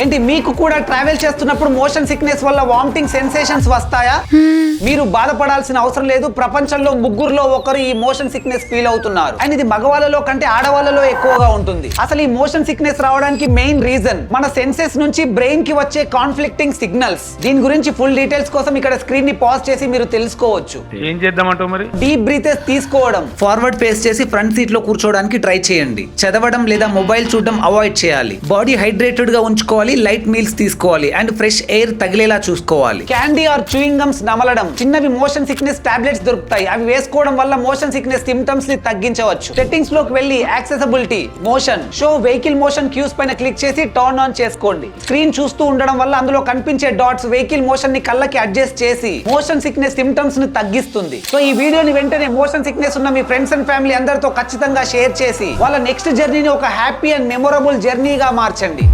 ఏంటి మీకు కూడా ట్రావెల్ చేస్తున్నప్పుడు మోషన్ సిక్నెస్ వల్ల వామిటింగ్ సెన్సేషన్స్ వస్తాయా? మీరు బాధపడాల్సిన అవసరం లేదు. ప్రపంచంలో ముగ్గురులో ఒకరు ఈ మోషన్ సిక్నెస్ ఫీల్ అవుతున్నారు. అండ్ ఇది మగవాళ్ళలో కంటే ఆడవాళ్ళలో ఎక్కువగా ఉంటుంది. అసలు ఈ మోషన్ సిక్నెస్ రావడానికి మెయిన్ రీజన్ మన సెన్సెస్ నుంచి బ్రెయిన్ కి వచ్చే కాన్ఫ్లిక్టింగ్ సిగ్నల్స్. దీని గురించి ఫుల్ డీటెయిల్స్ కోసం ఇక్కడ స్క్రీన్ ని పాజ్ చేసి మీరు తెలుసుకోవచ్చు. ఏం చేద్దామంటావు మరి? డీప్ బ్రీతెస్ తీసుకోవడం, ఫార్వర్డ్ ఫేస్ చేసి ఫ్రంట్ సీట్ లో కూర్చోవడానికి ట్రై చేయండి. చదవడం లేదా మొబైల్ చూడడం అవాయిడ్ చేయాలి. బాడీ హైడ్రేటెడ్ గా ఉంచుకోవాలి. లైట్ మీల్స్ తీసుకోవాలి అండ్ ఫ్రెష్ ఎయిర్ తగిలేలా చూసుకోవాలి. క్యాండీ ఆర్ చూయింగ్ గమ్స్ నమలడం. చిన్నవి మోషన్ సిక్నెస్ టాబ్లెట్స్ దొరుకుతాయి. అవి వేసుకోవడం వల్ల మోషన్ సిక్నెస్ సిమ్టమ్స్ ని తగ్గించవచ్చు. సెట్టింగ్స్ లోకి వెళ్ళి accessibility, motion, show vehicle motion cues పైన క్లిక్ చేసి టర్న్ ఆన్ చేసుకోండి. స్క్రీన్ చూస్తూ ఉండడం వల్ల అందులో కనిపించే డాట్స్ వెహికల్ మోషన్ ని కళ్ళకి అడ్జస్ట్ చేసి మోషన్ సిక్నెస్ సిమ్టమ్స్ ని తగ్గిస్తుంది. సో ఈ వీడియోని వెంటనే మోషన్ సిక్నెస్ ఉన్న మీ ఫ్రెండ్స్ అండ్ ఫ్యామిలీ అందరితో ఖచ్చితంగా షేర్ చేసి వాళ్ళ నెక్స్ట్ జర్నీని ఒక హ్యాపీ అండ్ మెమొరబుల్ జర్నీగా మార్చండి.